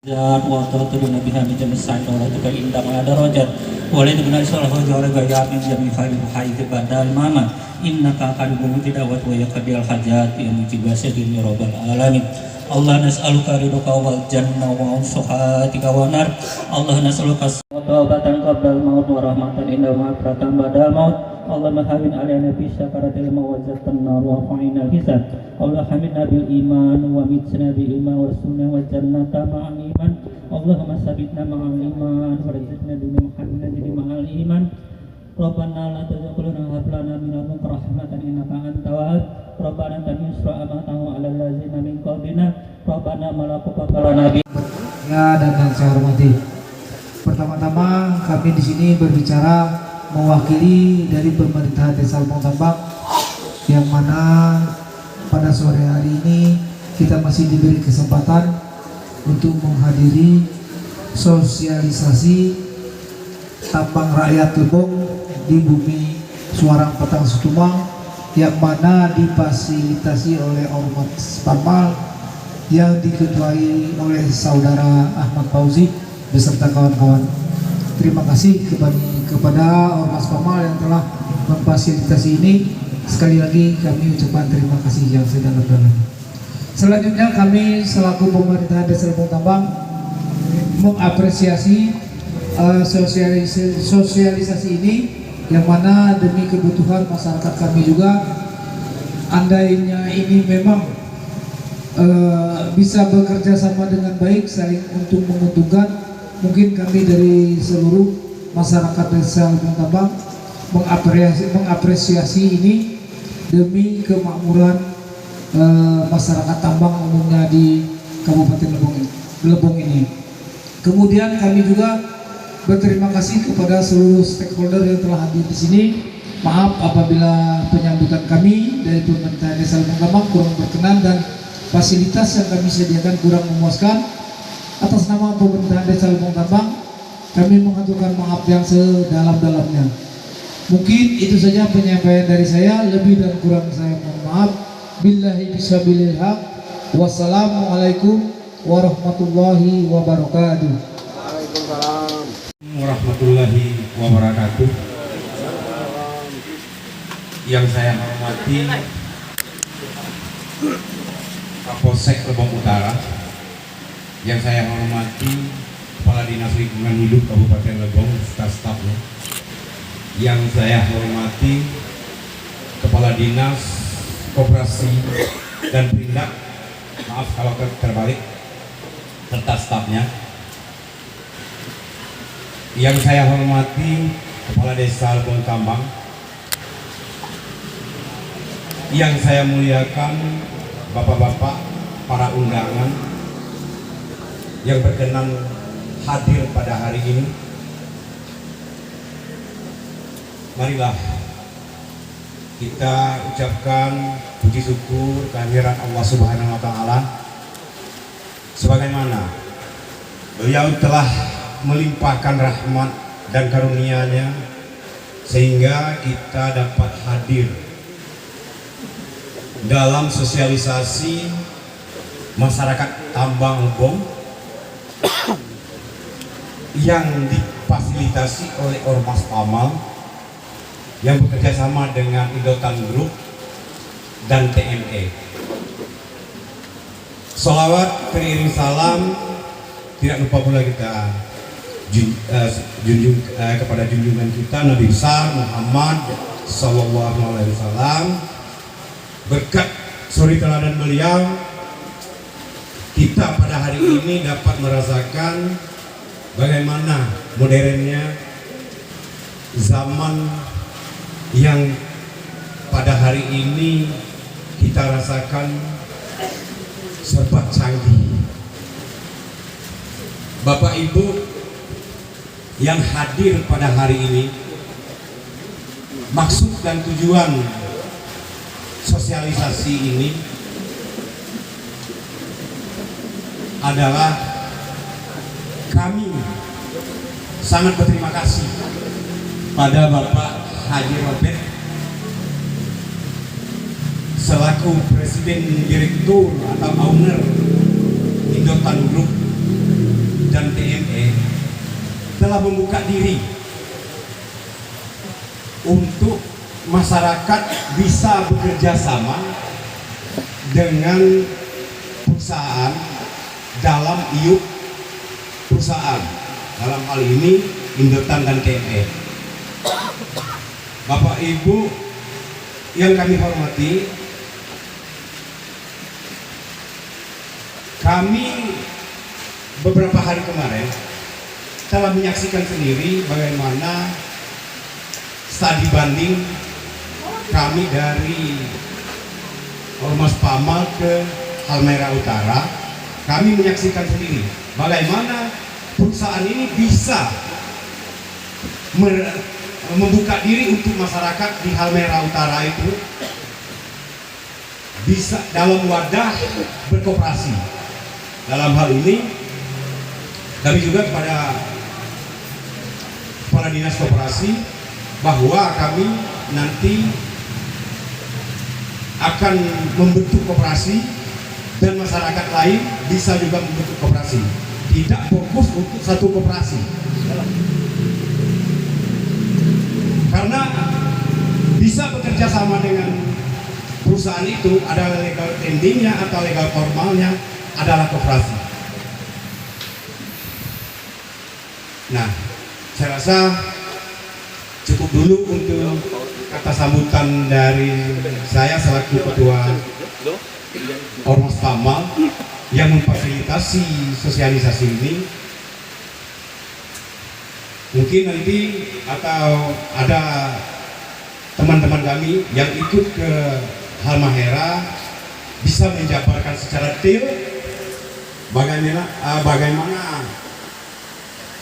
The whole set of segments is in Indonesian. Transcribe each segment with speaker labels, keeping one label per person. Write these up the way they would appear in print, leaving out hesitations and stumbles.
Speaker 1: وترتب بها من جميع السعي ورتك عندما على درجات ولد بن إسرائيل وجعل غياب من جميع خير حيث بدل ماما إنك قريب مجيب دعوة ويقضي الحاجات مجيب سجل رب العالمين الله نسألك رضاك والجنة وسخطك والنار الله نسألك توبة قبل الموت ورحمة عندما بركة بعد الموت اللهم هون علينا في سكرات الموت النار وفعنا الحساب اللهم حمدنا بالإيمان ومتنا بالإيمان والسنة والجنة مع الإيمان اللهم ثبتنا مع الإيمان ورزقنا بما محمد مع الإيمان ربنا لا تزغ قلوبنا وهب لنا من لدنك رحمة إنك أنت الوهاب ربنا تمس رحمته على الذين من قبلنا ربنا ملكوت لنا
Speaker 2: ya dan yang saya hormati. Pertama-tama kami di sini berbicara mewakili dari pemerintahan Desa Lembong Tambak yang mana pada sore hari ini kita masih diberi kesempatan untuk menghadiri sosialisasi tambang rakyat Lembong di bumi Suarang Petang Sutumang yang mana difasilitasi oleh Ormas Pamal yang diketuai oleh saudara Ahmad Fauzi beserta kawan-kawan. Terima kasih kepada Ormas Pamal yang telah memfasilitasi ini. Sekali lagi kami ucapkan terima kasih yang sedalam-dalamnya. Selanjutnya kami selaku pemerintahan Desa Lembong Tambak mengapresiasi sosialisasi ini yang mana demi kebutuhan masyarakat kami juga, andainya ini memang bisa bekerja sama dengan baik saling untuk menguntungkan, mungkin kami dari seluruh masyarakat Desa Lembong Tambak mengapresiasi ini demi kemakmuran masyarakat tambang umumnya di Kabupaten Lembong ini. Kemudian kami juga berterima kasih kepada seluruh stakeholder yang telah hadir di sini. Maaf apabila penyambutan kami dari pemerintahan Desa Lembong Tambak kurang berkenan dan fasilitas yang kami sediakan kurang memuaskan. Atas nama pemerintahan Desa Lembong Tambak, kami mengaturkan maaf yang sedalam-dalamnya. Mungkin itu saja penyampaian dari saya, lebih dan kurang saya mohon maaf. Billahi fisabilil haq. Wassalamualaikum warahmatullahi wabarakatuh.
Speaker 3: Waalaikumsalam warahmatullahi wabarakatuh. Yang saya hormati Kapolsek Lembong Utara, yang saya hormati Kepala Dinas Lingkungan Hidup Kabupaten Lembong serta stafnya, yang saya hormati Kepala Dinas Koperasi dan Perindak, maaf kalau terbalik, serta stafnya, yang saya hormati Kepala Desa Lembong Tambak, yang saya muliakan bapak-bapak, para undangan yang berkenan hadir pada hari ini. Marilah kita ucapkan puji syukur kehadiran Allah Subhanahu wa Ta'ala, sebagaimana Beliau telah melimpahkan rahmat dan karunia-Nya sehingga kita dapat hadir dalam sosialisasi masyarakat tambang Lembong yang difasilitasi oleh Ormas Pamal yang bekerja sama dengan Indotan Group dan TME. Sholawat beriring salam tidak lupa pula kita junjung kepada junjungan kita Nabi besar Muhammad Sallallahu Alaihi Wasallam. Berkat suri teladan beliau, kita pada hari ini dapat merasakan bagaimana modernnya zaman yang pada hari ini kita rasakan serba canggih. Bapak Ibu yang hadir pada hari ini, maksud dan tujuan sosialisasi ini adalah kami sangat berterima kasih pada Bapak Haji Robert selaku Presiden Direktur atau Owner Indotan Group telah membuka diri untuk masyarakat bisa bekerja sama dengan perusahaan dalam iup perusahaan, dalam hal ini Indotan dan TME. Bapak Ibu yang kami hormati, kami beberapa hari kemarin telah menyaksikan sendiri bagaimana studi banding kami dari Ormas Pamal ke Halmahera Utara. Kami menyaksikan sendiri bagaimana perusahaan ini bisa membuka diri untuk masyarakat di Halmahera Utara itu bisa dalam wadah berkoperasi. Dalam hal ini kami juga kepada kepala dinas koperasi bahwa kami nanti akan membentuk koperasi dan masyarakat lain bisa juga membentuk koperasi, tidak fokus untuk satu koperasi, karena bisa bekerja sama dengan perusahaan itu adalah legal tendingnya atau legal formalnya adalah koperasi. Nah, saya rasa cukup dulu untuk kata sambutan dari saya selaku ketua Ormas Pamal yang memfasilitasi sosialisasi ini. Mungkin nanti atau ada teman-teman kami yang ikut ke Halmahera bisa menjabarkan secara detail bagaimana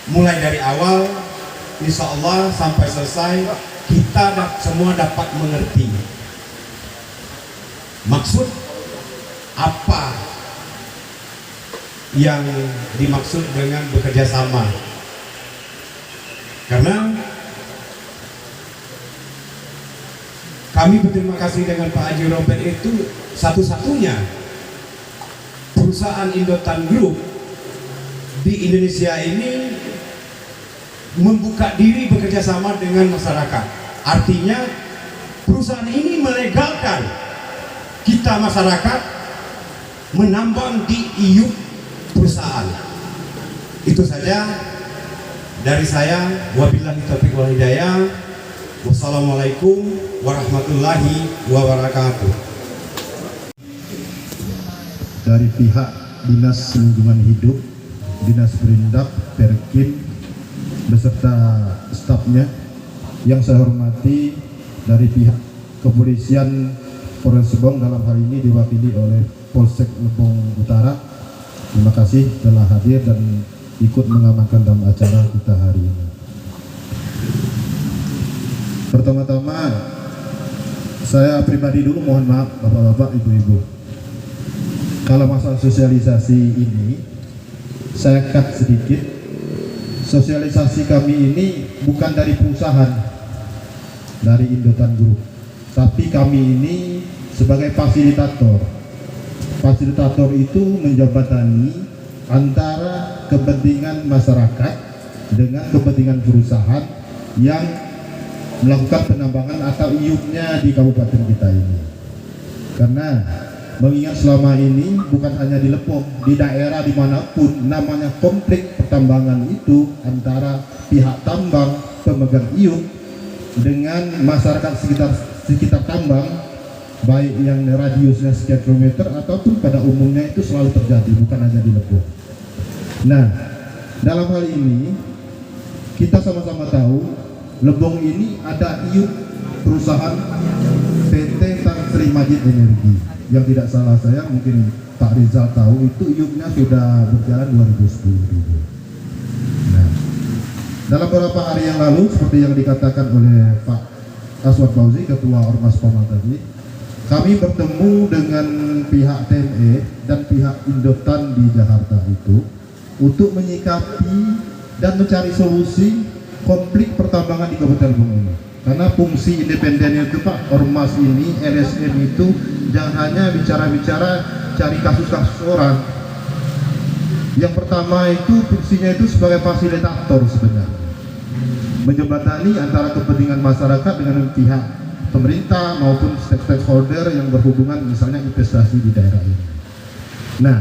Speaker 3: mulai dari awal insya Allah sampai selesai kita semua dapat mengerti maksud apa yang dimaksud dengan bekerja sama, karena kami berterima kasih dengan Pak Haji Robert itu satu-satunya perusahaan Indotan Group di Indonesia ini membuka diri bekerja sama dengan masyarakat. Artinya perusahaan ini melegalkan kita masyarakat menambang di iup perusahaan. Itu saja dari saya. Wabillahi taufiq wal hidayah. Wassalamualaikum warahmatullahi wabarakatuh.
Speaker 4: Dari pihak Dinas Lingkungan Hidup, Dinas Perindak, Perkim beserta stafnya yang saya hormati, dari pihak kepolisian Polres Lebong dalam hal ini diwakili oleh Polsek Lebong Utara, terima kasih telah hadir dan ikut mengamankan dalam acara kita hari ini. Pertama-tama saya pribadi dulu mohon maaf bapak-bapak, ibu-ibu, kalau masalah sosialisasi ini saya cut sedikit. Sosialisasi kami ini bukan dari perusahaan, dari Indotan Group, tapi kami ini sebagai fasilitator. Fasilitator itu menjembatani antara kepentingan masyarakat dengan kepentingan perusahaan yang melakukan penambangan atau iupnya di kabupaten kita ini. Karena mengingat selama ini bukan hanya di Lebong, di daerah dimanapun namanya konflik pertambangan itu antara pihak tambang, pemegang iup dengan masyarakat sekitar tambang, baik yang radiusnya sekian kilometer ataupun pada umumnya itu selalu terjadi, bukan hanya di Lebong. Nah, dalam hal ini kita sama-sama tahu Lebong ini ada iup perusahaan PT Tan Sri Majid Energi. Yang tidak salah saya, mungkin Pak Rizal tahu, itu iupnya sudah berjalan 2010. Nah, dalam beberapa hari yang lalu seperti yang dikatakan oleh Pak Aswad Fauzi, Ketua Ormas Pamal tadi, kami bertemu dengan pihak TME dan pihak Indotan di Jakarta itu untuk menyikapi dan mencari solusi konflik pertambangan di Kabupaten Lebong ini. Karena fungsi independennya itu Pak, Ormas ini, LSM itu jangan hanya bicara-bicara cari kasus-kasus orang. Yang pertama itu fungsinya itu sebagai fasilitator sebenarnya, menjembatani antara kepentingan masyarakat dengan pihak pemerintah maupun stakeholder yang berhubungan misalnya investasi di daerah ini. Nah,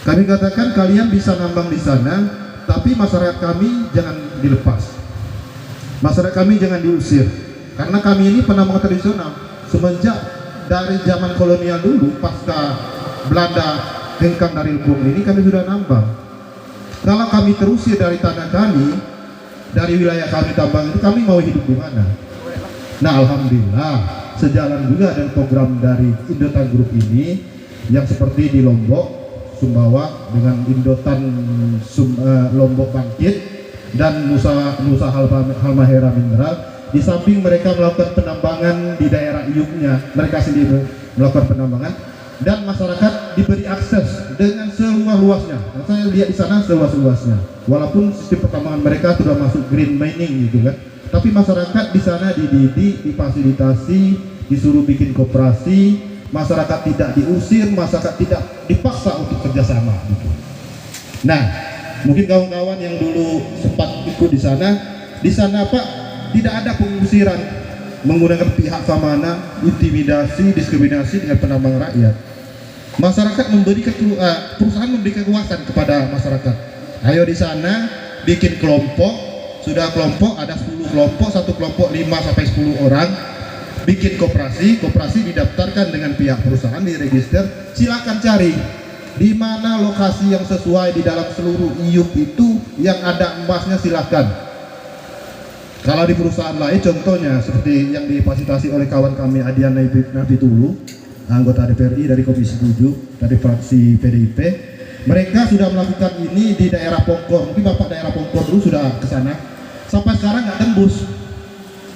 Speaker 4: kami katakan kalian bisa nambang di sana, tapi masyarakat kami jangan dilepas, masyarakat kami jangan diusir, karena kami ini penambang tradisional semenjak dari zaman kolonial dulu, pasca Belanda hengkang dari Lebong ini kami sudah nambang. Kalau kami terusir dari tanah kami, dari wilayah kami tambang itu, kami mau hidup di mana? Nah, alhamdulillah sejalan juga dengan program dari Indotan Group ini yang seperti di Lombok, Sumbawa dengan Indotan Lombok Bangkit dan Nusa Halmahera Mineral. Di samping mereka melakukan penambangan di daerah iuknya, mereka sendiri melakukan penambangan dan masyarakat diberi akses dengan seluas-luasnya. Nah, saya lihat di sana seluas-luasnya. Walaupun sistem pertambangan mereka sudah masuk green mining gitu kan, tapi masyarakat di sana dididik, difasilitasi, disuruh bikin koperasi, masyarakat tidak diusir, masyarakat tidak dipaksa untuk kerjasama gitu. Nah, mungkin kawan-kawan yang dulu sempat ikut di sana Pak, tidak ada pengusiran menggunakan pihak keamanan, intimidasi, diskriminasi dengan penambang rakyat. Masyarakat perusahaan memberi kekuasaan kepada masyarakat. Ayo di sana bikin kelompok, sudah kelompok ada 10 kelompok, satu kelompok 5 sampai 10 orang, bikin koperasi didaftarkan dengan pihak perusahaan, diregister. Silakan cari di mana lokasi yang sesuai di dalam seluruh iup itu yang ada emasnya, silakan. Kalau di perusahaan lain contohnya seperti yang difasilitasi oleh kawan kami Adian Nabitulu, anggota DPRI dari Komisi 7 dari fraksi PDIP, mereka sudah melakukan ini di daerah Pongkor. Mungkin Bapak daerah Pongkor dulu sudah ke sana, sampai sekarang nggak tembus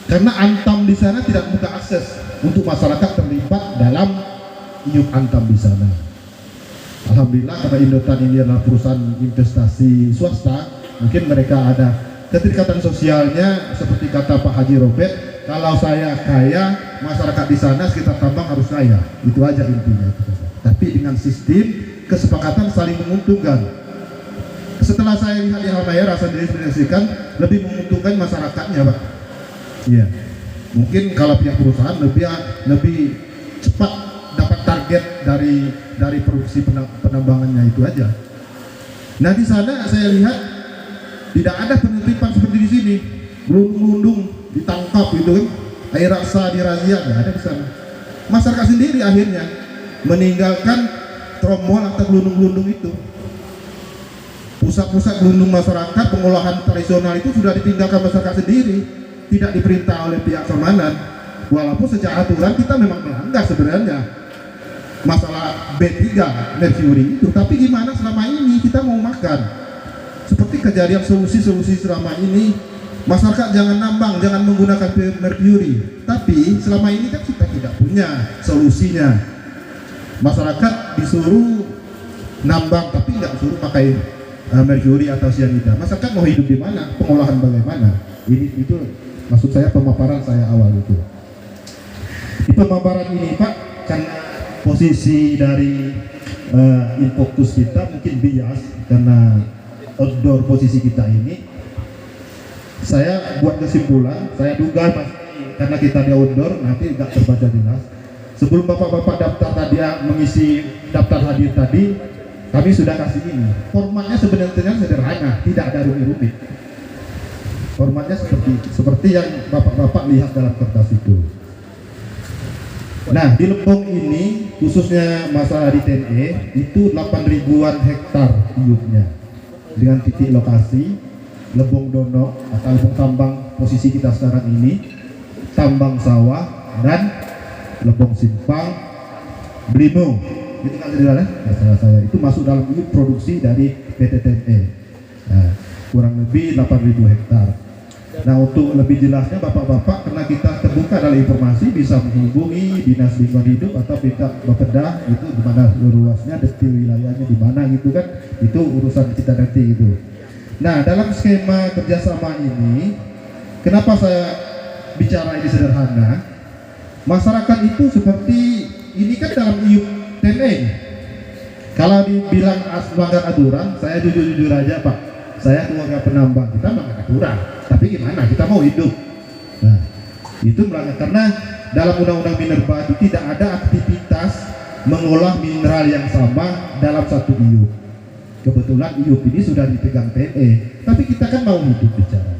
Speaker 4: karena Antam di sana tidak membuka akses untuk masyarakat terlibat dalam iup Antam di sana. Alhamdulillah karena Indotan ini adalah perusahaan investasi swasta, mungkin mereka ada keterikatan sosialnya seperti kata Pak Haji Robert, kalau saya kaya, masyarakat di sana sekitar tambang harus kaya. Itu aja intinya. Tapi dengan sistem kesepakatan saling menguntungkan. Setelah saya lihat di Halmahera, saya sendiri lebih menguntungkan masyarakatnya, Pak. Iya. Mungkin kalau pihak perusahaan lebih cepat dapat target dari produksi penambangannya itu aja. Nah di sana saya lihat tidak ada penertiban seperti di sini, gelundung-gelundung ditangkap gitu kan, air raksa dirazia, nggak ada di sana. Masyarakat sendiri akhirnya meninggalkan tromol atau gelundung-gelundung itu. Pusat-pusat gelundung masyarakat, pengolahan tradisional itu sudah ditinggalkan masyarakat sendiri, tidak diperintah oleh pihak keamanan. Walaupun secara aturan kita memang melanggar sebenarnya masalah B3 mercury itu, tapi gimana selama ini kita mau makan? Seperti kejadian solusi selama ini, masyarakat jangan nambang, jangan menggunakan mercury. Tapi selama ini kan kita tidak punya solusinya. Masyarakat disuruh nambang, tapi nggak disuruh pakai mercury atau cyanida. Masyarakat mau hidup di mana? Pengolahan bagaimana? Itu maksud saya pemaparan saya awal itu. Di pemaparan ini Pak, karena posisi dari Infocus kita mungkin bias karena outdoor posisi kita ini, saya buat kesimpulan, saya duga pasti karena kita di outdoor nanti nggak terbaca jelas. Sebelum bapak-bapak daftar tadi mengisi daftar hadir tadi, kami sudah kasih ini. Formatnya sebenarnya sederhana, tidak ada rumit-rumit. Formatnya seperti yang bapak-bapak lihat dalam kertas itu. Nah di Lebong ini khususnya masalah di TNE itu 8.000-an hektar iupnya dengan titik lokasi Lebong Dono atau Lebong Tambang posisi kita sekarang ini, tambang sawah dan Lebong Simpang, Blimo. Itu kan sederhana, saya itu masuk dalam iup produksi dari PT TNE. Nah, kurang lebih 8.000 hektar. Nah untuk lebih jelasnya bapak-bapak, karena kita terbuka dalam informasi, bisa menghubungi Dinas Lingkungan Hidup atau Bapeda itu di mana luasnya, detil wilayahnya di mana gitu kan, itu urusan kita nanti gitu. Nah dalam skema kerjasama ini, kenapa saya bicara ini sederhana? Masyarakat itu seperti ini kan dalam iup TNE, Kalau dibilang melanggar aturan, saya jujur-jujur aja Pak, saya keluarga penambang, kita melanggar aturan, tapi gimana, kita mau hidup. Nah, itu melanggar, karena dalam undang-undang minerba itu tidak ada aktivitas mengolah mineral yang sama dalam satu IUP. Kebetulan IUP ini sudah dipegang TNE, tapi kita kan mau hidup bicaranya.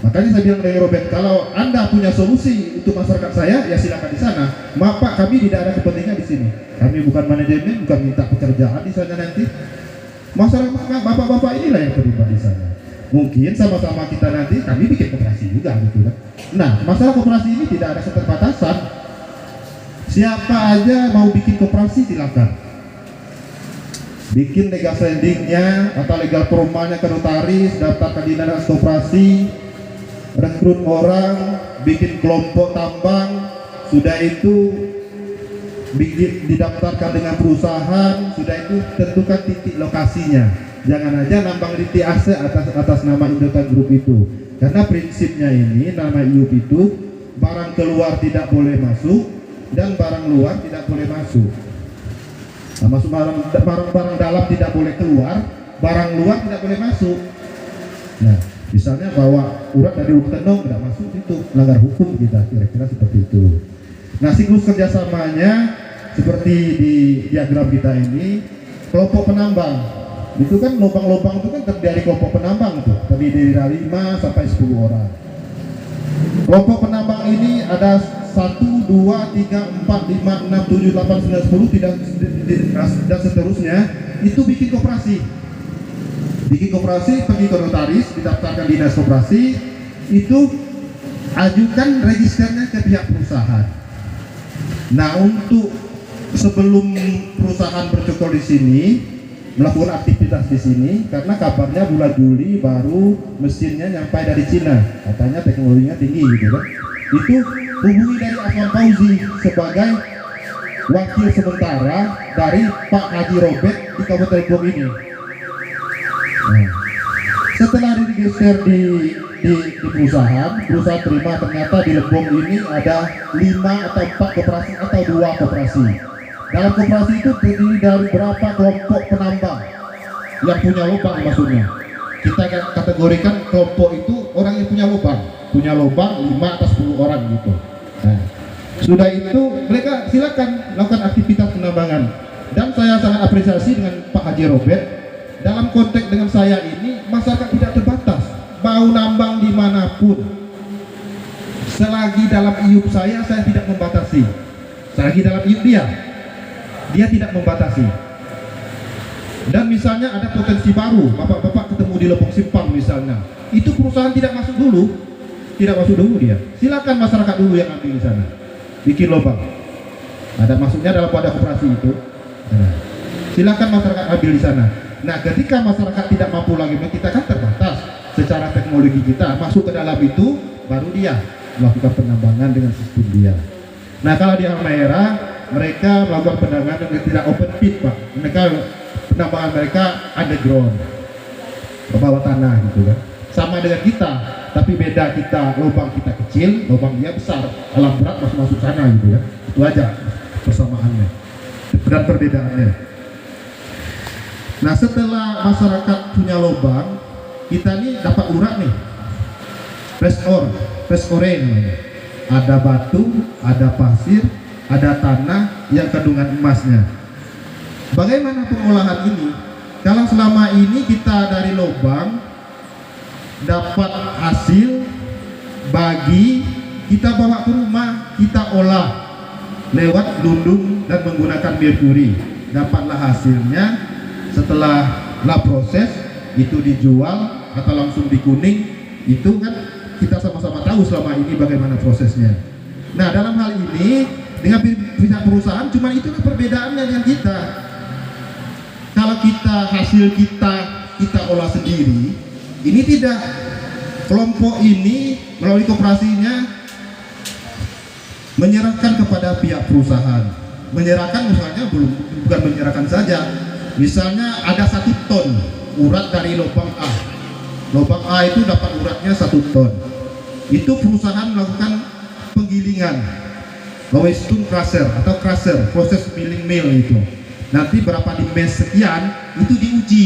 Speaker 4: Makanya saya bilang dari Robert, kalau Anda punya solusi untuk masyarakat saya, ya silakan di sana. Maaf Pak, kami tidak ada kepentingan di sini. Kami bukan manajemen, bukan minta pekerjaan di sana nanti. Masyarakat bapak-bapak inilah yang terlibat di sana. Mungkin sama-sama kita nanti, kami bikin koperasi juga gitu kan. Nah, masalah koperasi ini tidak ada keterbatasan. Siapa aja mau bikin koperasi silakan. Bikin legal standingnya atau legal formalnya ke notaris, daftarkan di dinas koperasi, rekrut orang, bikin kelompok tambang, sudah itu bikin, didaftarkan dengan perusahaan, sudah itu tentukan titik lokasinya. Jangan aja nambang di TAC atas nama Indotan Group itu, karena prinsipnya ini nama IUP itu barang keluar tidak boleh masuk dan barang luar tidak boleh masuk. Nah, masuk barang dalam tidak boleh keluar, barang luar tidak boleh masuk. Nah, misalnya bawa urat dari Lubuk Tenong tidak masuk itu, melanggar hukum kita, kira-kira seperti itu. Nah, siklus kerjasamanya seperti di diagram kita ini, kelompok penambang itu kan lubang-lubang itu kan terdiri dari kelompok penambang itu terdiri dari 5 sampai 10 orang. Kelompok penambang ini ada 1, 2, 3, 4, 5, 6, 7, 8, 9, 10 dan seterusnya. Itu bikin koperasi. Bikin koperasi, pergi ke notaris, didaftarkan di dinas koperasi, itu ajukan registernya ke pihak perusahaan. Nah, untuk sebelum perusahaan bercokol di sini, melakukan aktivitas di sini, karena kabarnya bulan Juli baru mesinnya nyampai dari Cina, katanya teknologinya tinggi gitu kan. Itu hubungi dari Afwan Fauzi sebagai wakil sementara dari Pak Haji Robert di Kabupaten Lebong ini. Nah, setelah diregister di perusahaan terima ternyata di Lebong ini ada 5 atau 4 koperasi atau 2 koperasi. Dalam koperasi itu terdiri dari berapa kelompok penambang yang punya lubang, maksudnya kita kategorikan kelompok itu orang yang punya lubang 5 atau 10 orang gitu. Nah, sudah itu mereka silakan melakukan aktivitas penambangan, dan saya sangat apresiasi dengan Pak Haji Robert dalam konteks dengan saya ini. Masyarakat tidak terbatas, mau nambang dimanapun selagi dalam IUP saya tidak membatasi, selagi dalam IUP dia tidak membatasi. Dan misalnya ada potensi baru, bapak-bapak ketemu di Lebong Simpang misalnya, itu perusahaan tidak masuk dulu dia, silakan masyarakat dulu yang ambil di sana, bikin lubang, ada masuknya dalam wadah koperasi itu. Nah, silakan masyarakat ambil di sana. Nah, ketika masyarakat tidak mampu lagi, kita kan terbatas secara teknologi, kita masuk ke dalam itu, baru dia melakukan penambangan dengan sistem dia. Nah, kalau di Halmahera mereka melakukan penambangan yang tidak open pit Pak, mereka penambangan mereka underground, ke bawah tanah gitu kan, sama dengan kita, tapi beda, kita lubang kita kecil, lubang dia besar, alam berat masuk sana gitu ya. Itu aja persamaannya dan perbedaannya. Nah, setelah masyarakat punya lubang, kita nih dapat urat nih, fresh ore namanya. Ada batu, ada pasir, ada tanah yang kandungan emasnya. Bagaimana pengolahan ini? Kalau selama ini kita dari lubang dapat hasil, bagi kita bawa ke rumah, kita olah lewat lundung dan menggunakan merkuri, dapatlah hasilnya. Setelah proses itu dijual atau langsung dikuning, itu kan kita sama-sama tahu selama ini bagaimana prosesnya. Nah, dalam hal ini dengan pihak perusahaan cuma itu perbedaannya dengan kita. Kalau kita hasil kita olah sendiri, ini tidak, kelompok ini melalui koperasinya menyerahkan kepada pihak perusahaan. Menyerahkan misalnya bukan menyerahkan saja. Misalnya ada 1 ton urat dari lubang A. Lubang A itu dapat uratnya 1 ton. Itu perusahaan melakukan penggilingan, Lowestone crusher atau crusher, proses milling mill itu. Nanti berapa di mes sekian itu diuji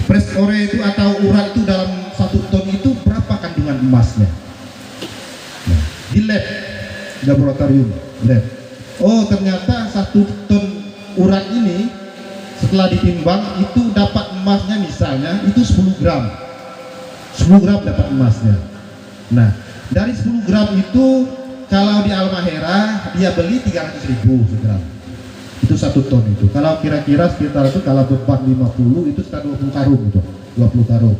Speaker 4: press ore itu atau urat itu dalam 1 ton itu berapa kandungan emasnya. Nah, di laboratorium lab. Oh, ternyata 1 ton urat ini setelah ditimbang itu dapat emasnya misalnya itu 10 gram. 10 gram dapat emasnya. Nah, dari 10 gram itu kalau di Almahera dia beli 300.000 segram. Itu 1 ton itu. Kalau kira-kira sekitar itu kalau beban 50 itu sekitar 20 karung itu. 20 karung.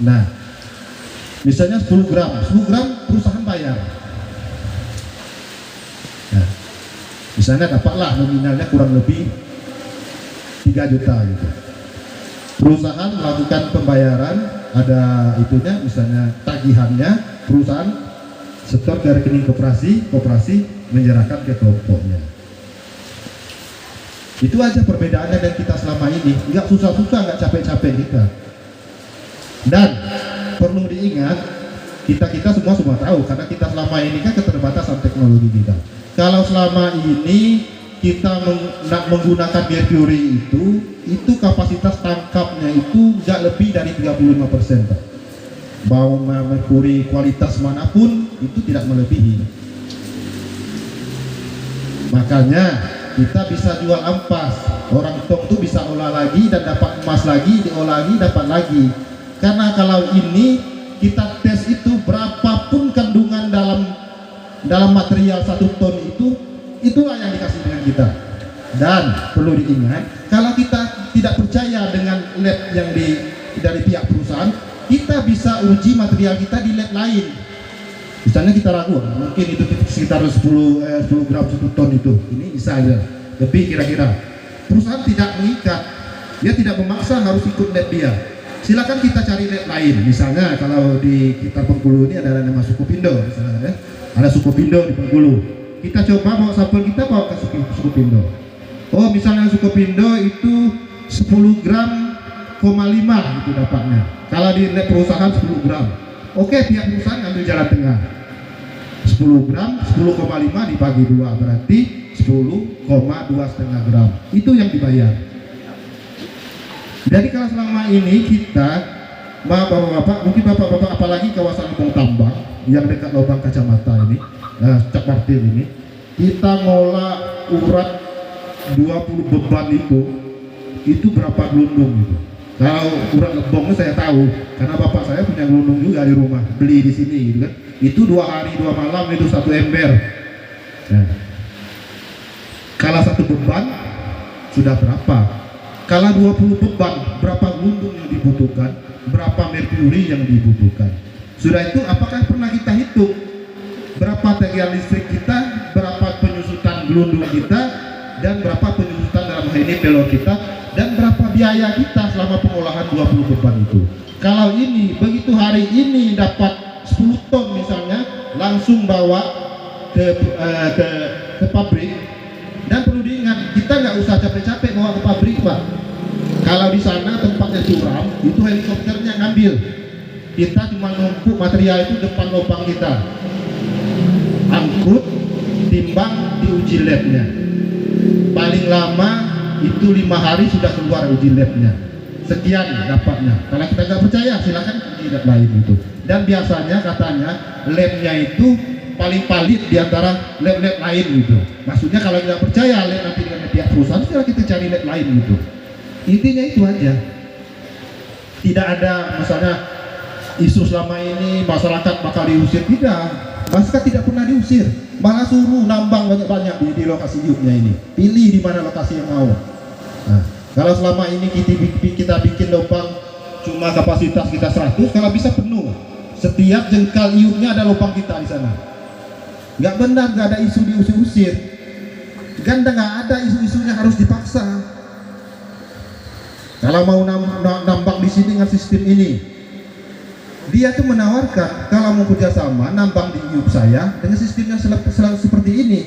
Speaker 4: Nah, misalnya 10 gram perusahaan bayar. Nah, misalnya dapatlah nominalnya kurang lebih 3 juta gitu. Perusahaan melakukan pembayaran, ada itunya misalnya tagihannya, perusahaan setor ke rekening koperasi menyerahkan ke kelompoknya. Itu aja perbedaannya dan kita selama ini nggak susah-susah, nggak capek-capek kita. Dan perlu diingat, kita semua tahu karena kita selama ini kan keterbatasan teknologi kita. Kalau selama ini kita menggunakan mercury itu kapasitas tangkapnya itu nggak lebih dari 35%. Mau mercury kualitas manapun itu tidak melebihi. Makanya kita bisa jual ampas, orang tong itu bisa olah lagi dan dapat emas lagi, diolah lagi dapat lagi. Karena kalau ini kita tes itu berapapun kandungan dalam material 1 ton itulah yang dikasih dengan kita. Dan perlu diingat, kalau kita tidak percaya dengan lab yang dari pihak perusahaan, kita bisa uji material kita di lab lain. Misalnya kita ragu, mungkin itu sekitar 10 gram 1 ton itu, ini bisa aja lebih kira-kira. Perusahaan tidak mengikat, dia tidak memaksa harus ikut lab dia. Silakan kita cari lab lain. Misalnya kalau di kita Bengkulu ini ada nama Sukopindo, misalnya ada Sukopindo di Bengkulu. Kita coba bawa sampel kita bawa ke Sukopindo. Oh, misalnya Sukopindo itu 10 gram, 5 itu dapatnya. Kalau di lab perusahaan 10 gram. Oke, pihak perusahaan ambil jalan tengah. 10 gram, 10,5 dibagi 2 berarti 10,2,5 gram. Itu yang dibayar. Jadi kalau selama ini kita, bapak-bapak, mungkin bapak-bapak apalagi kawasan Lubang Tambang yang dekat Lubang Kacamata ini, Cak Martil ini, kita ngolah urat 20 beban itu berapa gelundung itu. Kalau urat lebongnya saya tahu, karena bapak saya punya gelundung juga di rumah, beli di sini gitu kan. Itu 2 hari 2 malam itu 1 ember. Nah, kalau 1 beban sudah berapa? Kalau 20 beban berapa gelundung yang dibutuhkan, berapa merkuri yang dibutuhkan. Sudah itu apakah pernah kita hitung berapa tagihan listrik kita, berapa penyusutan gelundung kita, dan berapa penyusutan dalam hal ini pelor kita, dan berapa biaya kita selama pengolahan 20 beban itu. Kalau ini begitu hari ini dapat 10 ton misalnya, langsung bawa ke pabrik. Dan perlu diingat, kita nggak usah capek-capek bawa ke pabrik, Pak. Kalau di sana tempatnya curam, itu helikopternya ngambil. Kita cuma numpuk material itu depan lubang kita, angkut, timbang, diuji labnya. Paling lama itu 5 hari sudah keluar uji labnya. Sekian dapatnya. Kalau kita nggak percaya, silakan uji lab lain itu. Dan biasanya katanya labnya itu paling valid di antara lab-lab lain gitu. Maksudnya kalau tidak percaya lab nanti dengan pihak perusahaan, silakan kita cari lab lain gitu. Intinya itu aja. Tidak ada misalnya isu selama ini masyarakat bakal diusir, tidak. Masyarakat tidak pernah diusir, malah suruh nambang banyak-banyak di lokasi hidupnya ini. Pilih di mana lokasi yang mau. Nah, kalau selama ini kita bikin lubang cuma kapasitas kita 100, kalau bisa penuh. Setiap jengkal iupnya ada lubang kita di sana. Nggak benar, nggak ada isu diusir-usir. Ganda nggak ada isu-isunya harus dipaksa. Kalau mau nambang di sini dengan sistem ini, dia tuh menawarkan kalau mau kerjasama nambang di iup saya dengan sistemnya selalu seperti ini.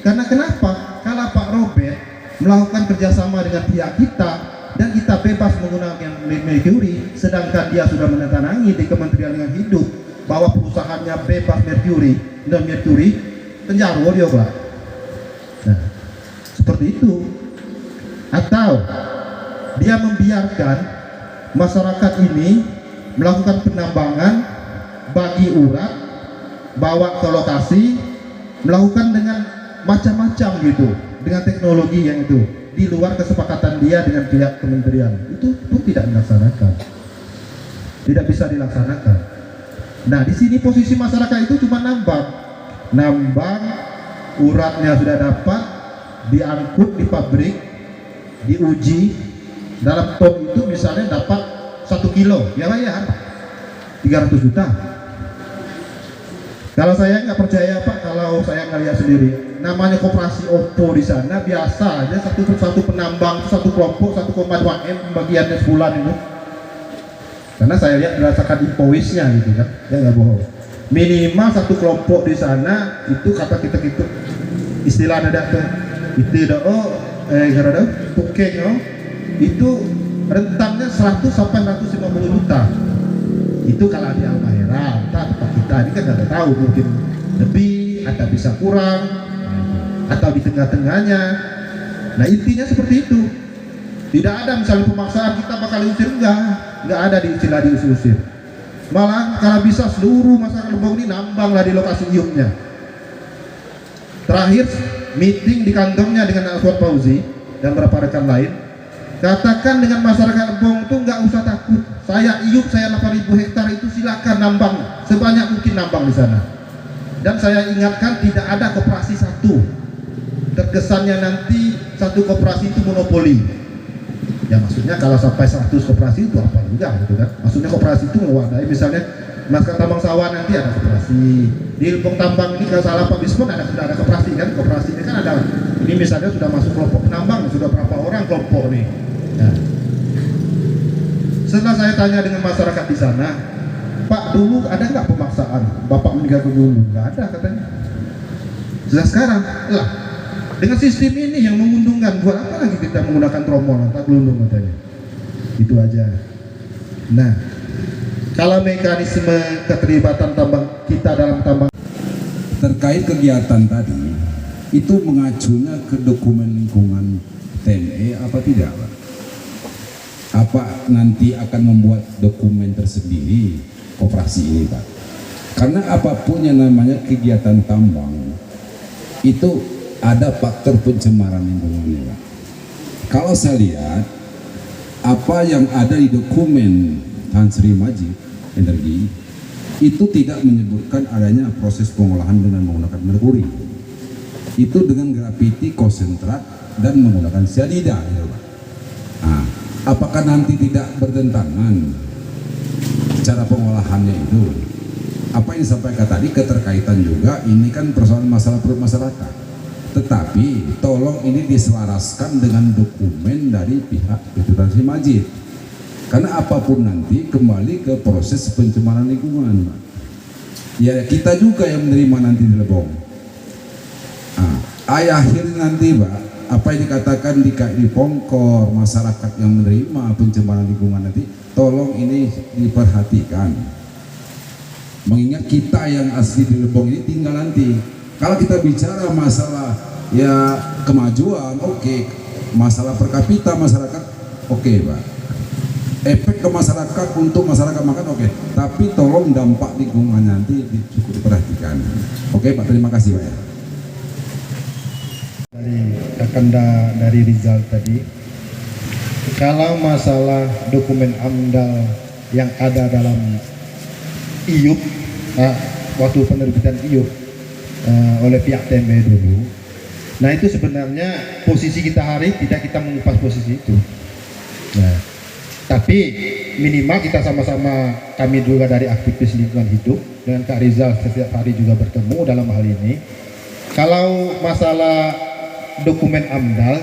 Speaker 4: Karena kenapa? Kalau Pak Robert melakukan kerjasama dengan pihak kita dan kita bebas menggunakan merkuri, sedangkan dia sudah menandatangani di Kementerian Lingkungan Hidup bahwa perusahaannya bebas merkuri dan merkuri, penjara dia, Pak. Nah, seperti itu. Atau dia membiarkan masyarakat ini melakukan penambangan, bagi urat, bawa ke lokasi, melakukan dengan macam-macam gitu, dengan teknologi yang itu di luar kesepakatan dia dengan pihak kementerian. Itu pun tidak dilaksanakan, tidak bisa dilaksanakan. Nah, di sini posisi masyarakat itu cuma nambang, uratnya sudah dapat, diangkut di pabrik, diuji dalam ton itu misalnya dapat 1 kilo, ya bayar 300 juta. Kalau saya nggak percaya Pak, kalau saya nggak lihat sendiri, namanya koperasi OPPO di sana biasa aja satu penambang, satu kelompok 1,2 M pembagiannya sebulan itu. Karena saya lihat berdasarkan invoice-nya gitu kan, ya nggak bohong. Minimal satu kelompok di sana itu kata kita gitu, istilah ada tuh, itu karena pokeng itu rentangnya 100 sampai 150 juta. Itu kalau di Halmahera, tempat kita ini kan nggak tahu, mungkin lebih atau bisa kurang atau di tengah-tengahnya. Nah intinya seperti itu. Tidak ada misalnya pemaksaan kita bakal diusir, nggak ada di istilah diusir. Malah kalau bisa seluruh masyarakat Lebong ini nambanglah di lokasi iupnya. Terakhir meeting di kantornya dengan Aswad Fauzi dan beberapa rekan lain, katakan dengan masyarakat Lebong itu nggak usah takut. Saya iup, saya 8.000 hektar itu silakan nambang sebanyak mungkin nambang di sana. Dan saya ingatkan tidak ada koperasi satu. Terkesannya nanti satu koperasi itu monopoli. Ya maksudnya kalau sampai 100 koperasi itu apa juga gitu kan. Maksudnya koperasi itu mewadai, misalnya masyarakat tambang sawah nanti ada koperasi. Di Lebong tambang ini kalau salah Pak Bismon sudah ada koperasi kan. Koperasi ini kan ada. Ini misalnya sudah masuk kelompok penambang, sudah berapa orang kelompok nih. Nah, setelah saya tanya dengan masyarakat di sana, Pak dulu ada nggak pemaksaan? Bapak meninggal ke gunung? Nggak ada katanya. Sudah sekarang lah dengan sistem ini yang menguntungkan, buat apa lagi kita menggunakan tromol atau gelundung katanya? Itu aja. Nah, kalau mekanisme keterlibatan tambang kita dalam tambang
Speaker 5: terkait kegiatan tadi itu mengacunya ke dokumen lingkungan TME apa tidak Pak? Apa nanti akan membuat dokumen tersendiri koperasi ini Pak? Karena apapun yang namanya kegiatan tambang itu ada faktor pencemaran lingkungannya Pak. Kalau saya lihat apa yang ada di dokumen Tan Sri Majid Energi itu tidak menyebutkan adanya proses pengolahan dengan menggunakan merkuri. Itu dengan grafiti konsentrat dan menggunakan sianida ya Pak. Nah, apakah nanti tidak bertentangan cara pengolahannya itu? Apa yang disampaikan tadi keterkaitan juga ini kan persoalan masalah perut masyarakat. Tetapi tolong ini diselaraskan dengan dokumen dari pihak Tan Sri Majid. Karena apapun nanti kembali ke proses pencemaran lingkungan, Pak. Ya kita juga yang menerima nanti di Lebong. Nah, akhir nanti, Pak, apa yang dikatakan di Pongkor, masyarakat yang menerima pencemaran lingkungan nanti, tolong ini diperhatikan. Mengingat kita yang asli di Lebong ini tinggal nanti. Kalau kita bicara masalah ya kemajuan, oke. Masalah per kapita masyarakat, oke, Pak. Efek ke masyarakat untuk masyarakat makan, oke. Tapi tolong dampak lingkungan nanti cukup diperhatikan. Oke, Pak. Terima kasih, Pak.
Speaker 4: Dari Rizal tadi, kalau masalah dokumen AMDAL yang ada dalam IUP, waktu penerbitan IUP oleh pihak TME dulu, nah itu sebenarnya posisi kita hari tidak kita mengupas posisi itu. Nah, tapi minimal kita sama-sama, kami juga dari aktivis lingkungan hidup dengan Kak Rizal setiap hari juga bertemu dalam hal ini. Kalau masalah dokumen AMDAL,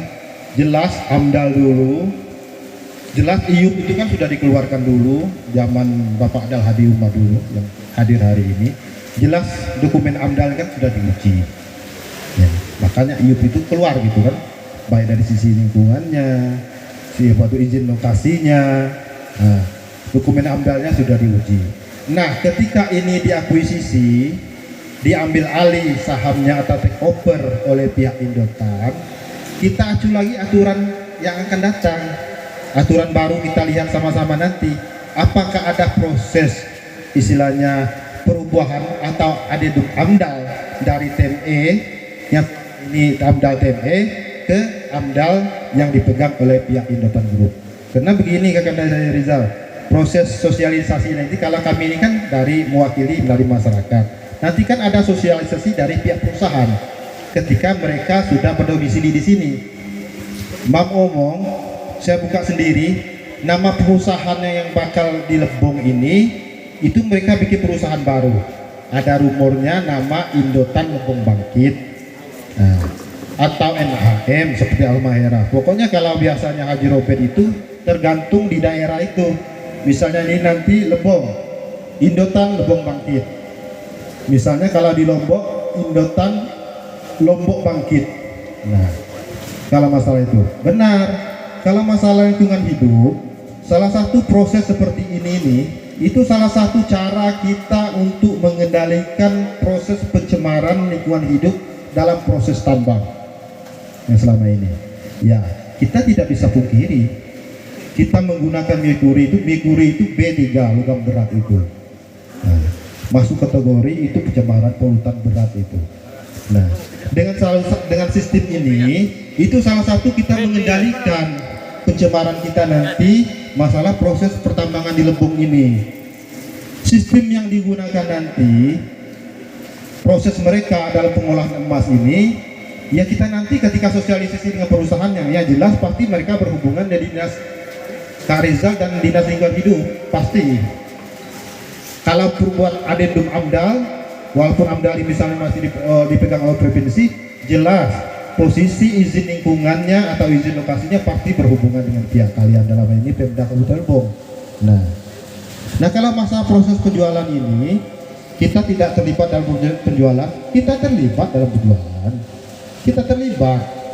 Speaker 4: jelas AMDAL dulu, jelas IUP itu kan sudah dikeluarkan dulu zaman Bapak Adal Hadi Umar dulu yang hadir hari ini. Jelas dokumen AMDAL kan sudah diuji ya, makanya IUP itu keluar gitu kan, baik dari sisi lingkungannya, suatu izin lokasinya, nah, dokumen AMDALnya sudah diuji. Nah ketika ini diakuisisi, diambil alih sahamnya atau take over oleh pihak Indotan, kita acu lagi aturan yang akan datang, aturan baru kita lihat sama-sama nanti. Apakah ada proses istilahnya perubahan atau adendum AMDAL dari TME yang ini AMDAL TME ke AMDAL yang dipegang oleh pihak Indotan Group. Karena begini Kakanda saya Rizal, proses sosialisasi nanti kalau kami ini kan dari mewakili dari masyarakat, nanti kan ada sosialisasi dari pihak perusahaan ketika mereka sudah berdomisili di sini. Mam omong, saya buka sendiri, nama perusahaannya yang bakal di Lebong ini, itu mereka bikin perusahaan baru. Ada rumornya nama Indotan Lebong Bangkit, nah, atau NHM seperti Almahera. Pokoknya kalau biasanya Haji Robert itu tergantung di daerah itu. Misalnya ini nanti Lebong, Indotan Lebong Bangkit. Misalnya kalau di Lombok, Indotan Lombok Bangkit. Nah, kalau masalah itu benar. Kalau masalah lingkungan hidup, salah satu proses seperti ini nih, itu salah satu cara kita untuk mengendalikan proses pencemaran lingkungan hidup dalam proses tambang yang selama ini. Ya, kita tidak bisa pungkiri. Kita menggunakan merkuri itu B3 logam berat itu. Nah, masuk kategori itu pencemaran polutan berat itu. Nah, dengan sistem ini itu salah satu kita mengendalikan pencemaran kita nanti masalah proses pertambangan di Lebong ini. Sistem yang digunakan nanti proses mereka dalam pengolahan emas ini, ya kita nanti ketika sosialisasi dengan perusahaannya, ya jelas pasti mereka berhubungan dari dinas Kak Rizal dan dinas lingkungan hidup pasti. Kalau buat adendum AMDAL, walaupun AMDAL ini misalnya masih dipegang oleh provinsi, jelas posisi izin lingkungannya atau izin lokasinya pasti berhubungan dengan pihak kalian, dalam ini Pemda Kabupaten Lebong. Nah kalau masa proses penjualan ini kita tidak terlibat dalam penjualan, kita terlibat dalam penjualan, kita terlibat.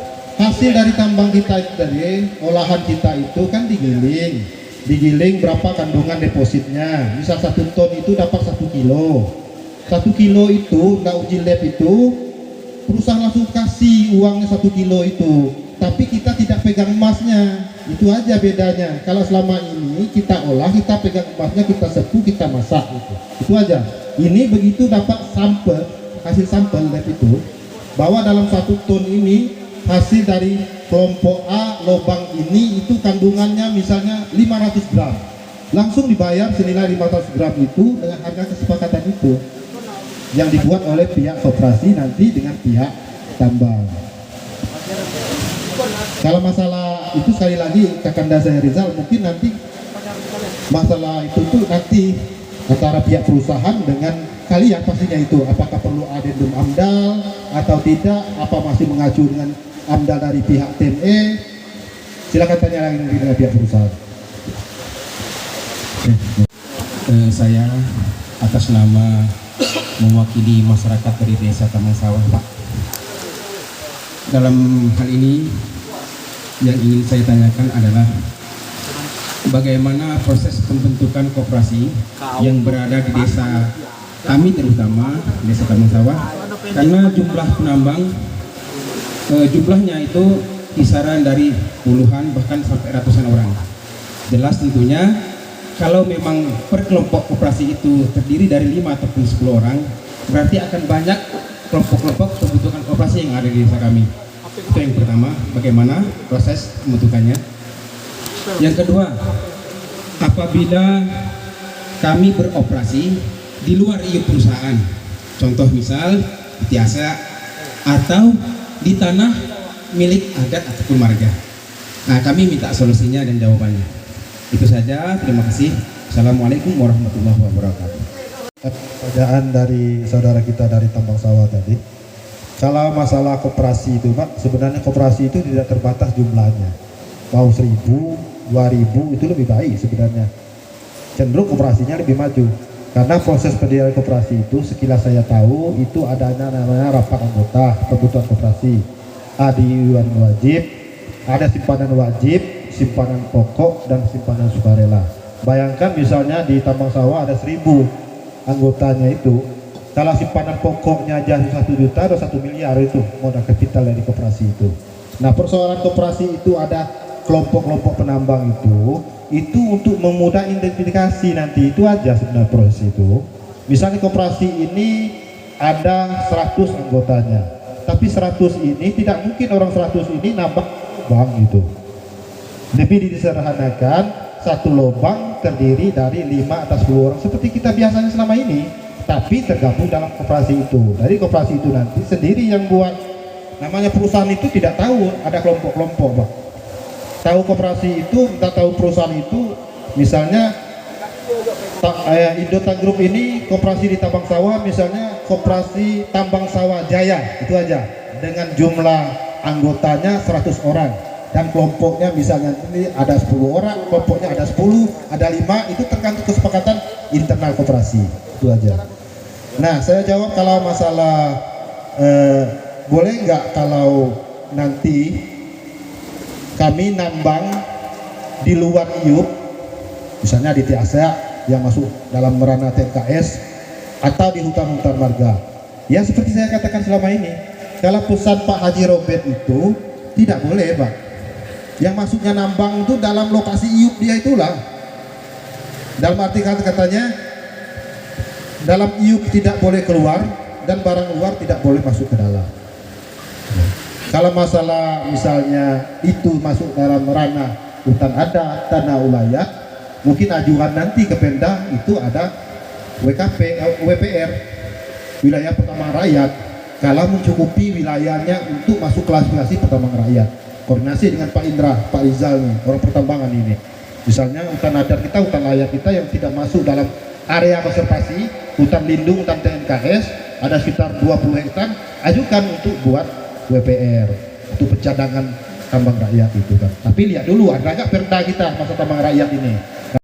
Speaker 4: Hasil dari tambang kita itu, dari olahan kita itu kan digiling berapa kandungan depositnya. Misal 1 ton itu dapat 1 kilo. 1 kilo itu nggak uji lab itu perusahaan langsung kasih uangnya 1 kilo itu, tapi kita tidak pegang emasnya. Itu aja bedanya. Kalau selama ini kita olah, kita pegang emasnya, kita sepuh, kita masak itu aja. Ini begitu dapat sampel, hasil sampel lab itu, bahwa dalam 1 ton ini hasil dari kelompok A lobang ini itu kandungannya misalnya 500 gram, langsung dibayar senilai 500 gram itu dengan harga kesepakatan itu yang dibuat oleh pihak koperasi nanti dengan pihak tambang. Kalau masalah itu sekali lagi Kakanda saya Rizal, mungkin nanti masalah itu tuh nanti antara pihak perusahaan dengan kalian pastinya itu, apakah perlu adendum AMDAL atau tidak, apa masih mengacu dengan AMDAL dari pihak TME. Silakan tanya lagi dengan pihak perusahaan.
Speaker 5: Saya atas nama mewakili masyarakat dari Desa Taman Sawah, Pak. Dalam hal ini yang ingin saya tanyakan adalah bagaimana proses pembentukan koperasi yang berada di desa kami, terutama Desa Taman Sawah, karena jumlah penambang jumlahnya itu kisaran dari puluhan bahkan sampai ratusan orang. Jelas tentunya kalau memang per kelompok koperasi itu terdiri dari 5 ataupun 10 orang, berarti akan banyak kelompok-kelompok pembentukan koperasi yang ada di desa kami. Itu yang pertama, bagaimana proses pembentukannya. Yang kedua, apabila kami beroperasi di luar iup perusahaan, contoh misal biasa atau di tanah milik adat ataupun marga, nah kami minta solusinya dan jawabannya. Itu saja, terima kasih. Assalamualaikum warahmatullahi wabarakatuh.
Speaker 4: Pertanyaan dari saudara kita dari Tambang Sawah tadi, kalau masalah koperasi itu Pak, sebenarnya koperasi itu tidak terbatas jumlahnya, mau 1000, 2000 itu lebih baik sebenarnya, cenderung koperasinya lebih maju. Karena proses pendirian koperasi itu sekilas saya tahu itu adanya namanya rapat anggota pembentukan koperasi, ada iuran wajib, ada simpanan wajib, simpanan pokok, dan simpanan sukarela. Bayangkan misalnya di Tambang Sawah ada 1000 anggotanya itu, kalau simpanan pokoknya aja 1 juta atau 1 miliar itu modal kapital dari koperasi itu. Nah, persoalan koperasi itu ada kelompok-kelompok penambang itu untuk memudah identifikasi nanti, itu aja sebenarnya proses itu. Misalnya koperasi ini ada 100 anggotanya, tapi 100 ini tidak mungkin orang 100 ini nambah lubang gitu. Lebih disederhanakan, satu lubang terdiri dari 5 atau 10 orang seperti kita biasanya selama ini, tapi tergabung dalam koperasi itu. Dari koperasi itu nanti sendiri yang buat, namanya perusahaan itu tidak tahu ada kelompok-kelompok, Pak. Tahu koperasi itu, kita tahu perusahaan itu, misalnya Indotang Group ini koperasi di tambang sawah, misalnya koperasi tambang sawah Jaya, itu aja, dengan jumlah anggotanya 100 orang, dan kelompoknya misalnya ini ada 10 orang, kelompoknya ada 10, ada 5, itu tergantung kesepakatan internal koperasi, itu aja. Nah, saya jawab kalau masalah boleh nggak kalau nanti kami nambang di luar IUP, misalnya di TASA yang masuk dalam ranah TKS atau di hutan-hutan marga. Ya seperti saya katakan selama ini, kalau pesan Pak Haji Robert itu tidak boleh, Pak. Yang masuknya nambang itu dalam lokasi IUP dia itulah. Dalam arti katanya dalam IUP tidak boleh keluar dan barang luar tidak boleh masuk ke dalam. Kalau masalah misalnya itu masuk dalam ranah hutan adat, tanah ulayat, mungkin ajuan nanti ke Pemda itu ada WPR, wilayah pertambangan rakyat, kalau mencukupi wilayahnya untuk masuk klasifikasi pertambangan rakyat. Koordinasi dengan Pak Indra, Pak Rizal nih, orang pertambangan ini. Misalnya hutan adat kita, hutan layak kita yang tidak masuk dalam area konservasi, hutan lindung, hutan TNKS, ada sekitar 20 hektar, ajukan untuk buat WPR, untuk pencadangan tambang rakyat itu kan. Tapi lihat dulu ada nggak perda kita masa tambang rakyat ini.